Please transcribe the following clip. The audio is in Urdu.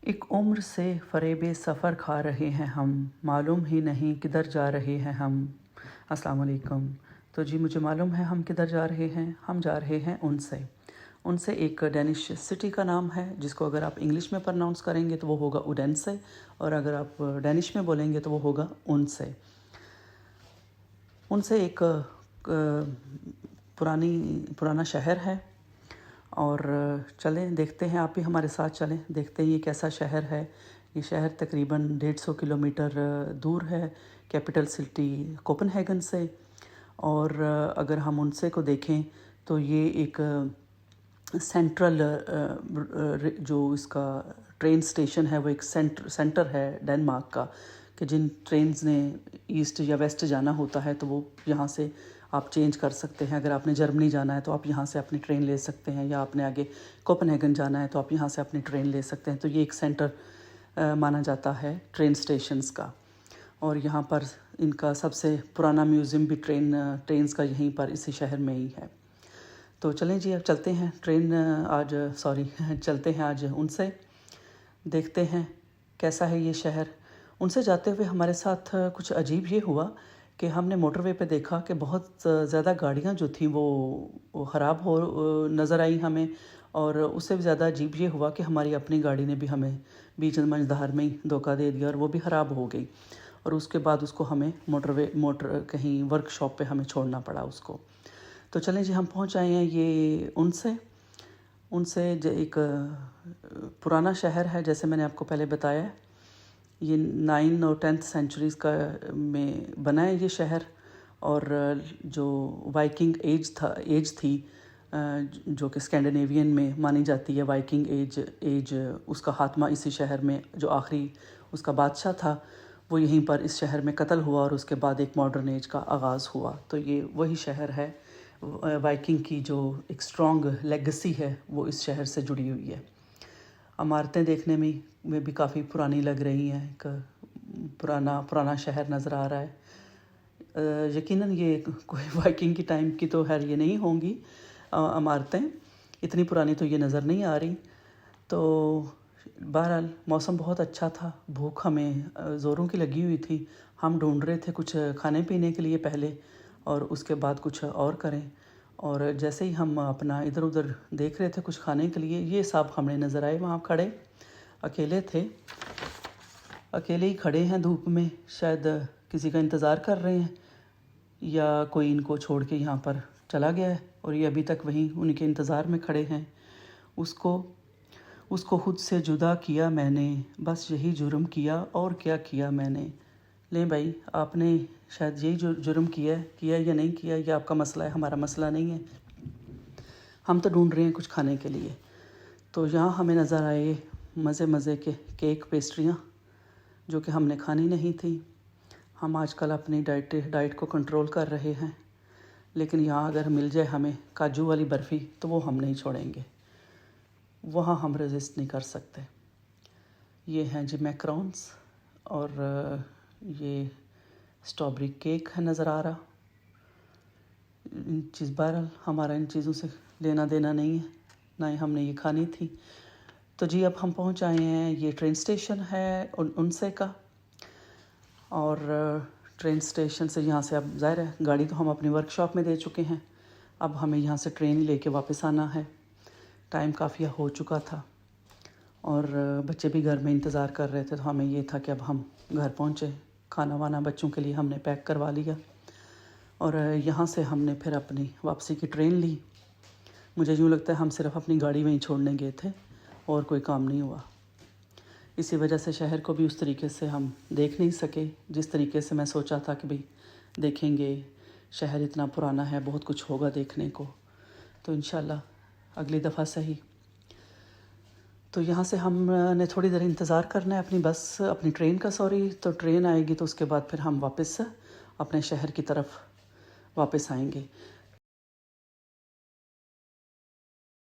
ایک عمر سے فریب سفر کھا رہے ہیں ہم، معلوم ہی نہیں کدھر جا رہے ہیں ہم۔ السلام علیکم۔ تو جی مجھے معلوم ہے ہم کدھر جا رہے ہیں، ہم جا رہے ہیں ان سے ایک ڈینش سٹی کا نام ہے، جس کو اگر آپ انگلش میں پرناؤنس کریں گے تو وہ ہوگا اڈینسے، اور اگر آپ ڈینش میں بولیں گے تو وہ ہوگا ان سے ایک پرانا شہر ہے، اور چلیں دیکھتے ہیں، آپ بھی ہمارے ساتھ چلیں، دیکھتے ہیں یہ کیسا شہر ہے۔ یہ شہر تقریباً 150 کلومیٹر دور ہے کیپٹل سٹی کوپن ہیگن سے، اور اگر ہم ان سے کو دیکھیں تو یہ ایک سینٹرل جو اس کا ٹرین سٹیشن ہے وہ ایک سینٹر ہے ڈنمارک کا، کہ جن ٹرینز نے ایسٹ یا ویسٹ جانا ہوتا ہے تو وہ یہاں سے آپ چینج کر سکتے ہیں۔ اگر آپ نے جرمنی جانا ہے تو آپ یہاں سے اپنی ٹرین لے سکتے ہیں، یا آپ نے آگے کوپن ہیگن جانا ہے تو آپ یہاں سے اپنی ٹرین لے سکتے ہیں۔ تو یہ ایک سینٹر مانا جاتا ہے ٹرین سٹیشنز کا، اور یہاں پر ان کا سب سے پرانا میوزیم بھی ٹرینز کا یہیں پر اسی شہر میں ہی ہے۔ تو چلیں جی اب چلتے ہیں چلتے ہیں آج ان سے، دیکھتے ہیں کیسا ہے یہ شہر۔ ان سے جاتے ہوئے ہمارے ساتھ کچھ عجیب یہ ہوا کہ ہم نے موٹر وے پہ دیکھا کہ بہت زیادہ گاڑیاں جو تھیں وہ خراب ہو نظر آئی ہمیں، اور اس سے بھی زیادہ عجیب یہ ہوا کہ ہماری اپنی گاڑی نے بھی ہمیں بیچ مجھدار میں ہی دھوکہ دے دیا، اور وہ بھی خراب ہو گئی، اور اس کے بعد اس کو ہمیں موٹر کہیں ورک شاپ پہ ہمیں چھوڑنا پڑا اس کو۔ تو چلیں جی ہم پہنچ آئے ہیں یہ ان سے ایک پرانا شہر ہے، جیسے میں نے آپ کو پہلے بتایا۔ یہ 9 اور 10 سینچریز میں بنا ہے یہ شہر، اور جو وائکنگ ایج تھی جو کہ اسکینڈینیوین میں مانی جاتی ہے، وائکنگ ایج اس کا خاتمہ اسی شہر میں، جو آخری اس کا بادشاہ تھا وہ یہیں پر اس شہر میں قتل ہوا، اور اس کے بعد ایک ماڈرن ایج کا آغاز ہوا۔ تو یہ وہی شہر ہے، وائکنگ کی جو ایک سٹرونگ لیگسی ہے وہ اس شہر سے جڑی ہوئی ہے۔ عمارتیں دیکھنے میں بھی کافی پرانی لگ رہی ہیں، ایک پرانا شہر نظر آ رہا ہے۔ یقیناً یہ کوئی وائکنگ کی ٹائم کی تو خیر یہ نہیں ہوں گی عمارتیں، اتنی پرانی تو یہ نظر نہیں آ رہی۔ تو بہرحال موسم بہت اچھا تھا، بھوک ہمیں زوروں کی لگی ہوئی تھی، ہم ڈھونڈ رہے تھے کچھ کھانے پینے کے لیے پہلے، اور اس کے بعد کچھ اور کریں۔ اور جیسے ہی ہم اپنا ادھر ادھر دیکھ رہے تھے کچھ کھانے کے لیے، یہ صاحب ہمیں نظر آئے وہاں کھڑے، اکیلے تھے، اکیلے ہی کھڑے ہیں دھوپ میں، شاید کسی کا انتظار کر رہے ہیں، یا کوئی ان کو چھوڑ کے یہاں پر چلا گیا ہے اور یہ ابھی تک وہیں ان کے انتظار میں کھڑے ہیں۔ اس کو خود سے جدا کیا میں نے، بس یہی جرم کیا، اور کیا کیا میں نے۔ لیں بھائی، آپ نے شاید یہی جرم کیا یا نہیں کیا، یہ آپ کا مسئلہ ہے، ہمارا مسئلہ نہیں ہے، ہم تو ڈھونڈ رہے ہیں کچھ کھانے کے لیے۔ تو یہاں ہمیں نظر آئے مزے کے کیک پیسٹریاں، جو کہ ہم نے کھانی نہیں تھی۔ ہم آج کل اپنی ڈائٹ کو کنٹرول کر رہے ہیں، لیکن یہاں اگر مل جائے ہمیں کاجو والی برفی تو وہ ہم نہیں چھوڑیں گے، وہاں ہم ریزسٹ نہیں کر سکتے۔ یہ ہیں جی میکرونز، اور یہ اسٹرابری کیک ہے نظر آ رہا۔ بہرحال ہمارا ان چیزوں سے لینا دینا نہیں ہے، نہ ہی ہم نے یہ کھانی تھی۔ تو جی اب ہم پہنچ آئے ہیں، یہ ٹرین سٹیشن ہے انسے کا، اور ٹرین سٹیشن سے یہاں سے اب ظاہر ہے گاڑی تو ہم اپنی ورک شاپ میں دے چکے ہیں، اب ہمیں یہاں سے ٹرین لے کے واپس آنا ہے۔ ٹائم کافی ہو چکا تھا، اور بچے بھی گھر میں انتظار کر رہے تھے، تو ہمیں یہ تھا کہ اب ہم گھر پہنچے، کھانا وانا بچوں کے لیے ہم نے پیک کروا لیا، اور یہاں سے ہم نے پھر اپنی واپسی کی ٹرین لی۔ مجھے یوں لگتا ہے ہم صرف اپنی گاڑی وہیں چھوڑنے گئے تھے، اور کوئی کام نہیں ہوا۔ اسی وجہ سے شہر کو بھی اس طریقے سے ہم دیکھ نہیں سکے جس طریقے سے میں سوچا تھا کہ بھئی دیکھیں گے، شہر اتنا پرانا ہے، بہت کچھ ہوگا دیکھنے کو، تو انشاءاللہ اگلی دفعہ صحیح۔ تو یہاں سے ہم نے تھوڑی دیر انتظار کرنا ہے اپنی ٹرین کا، تو ٹرین آئے گی تو اس کے بعد پھر ہم واپس اپنے شہر کی طرف واپس آئیں گے۔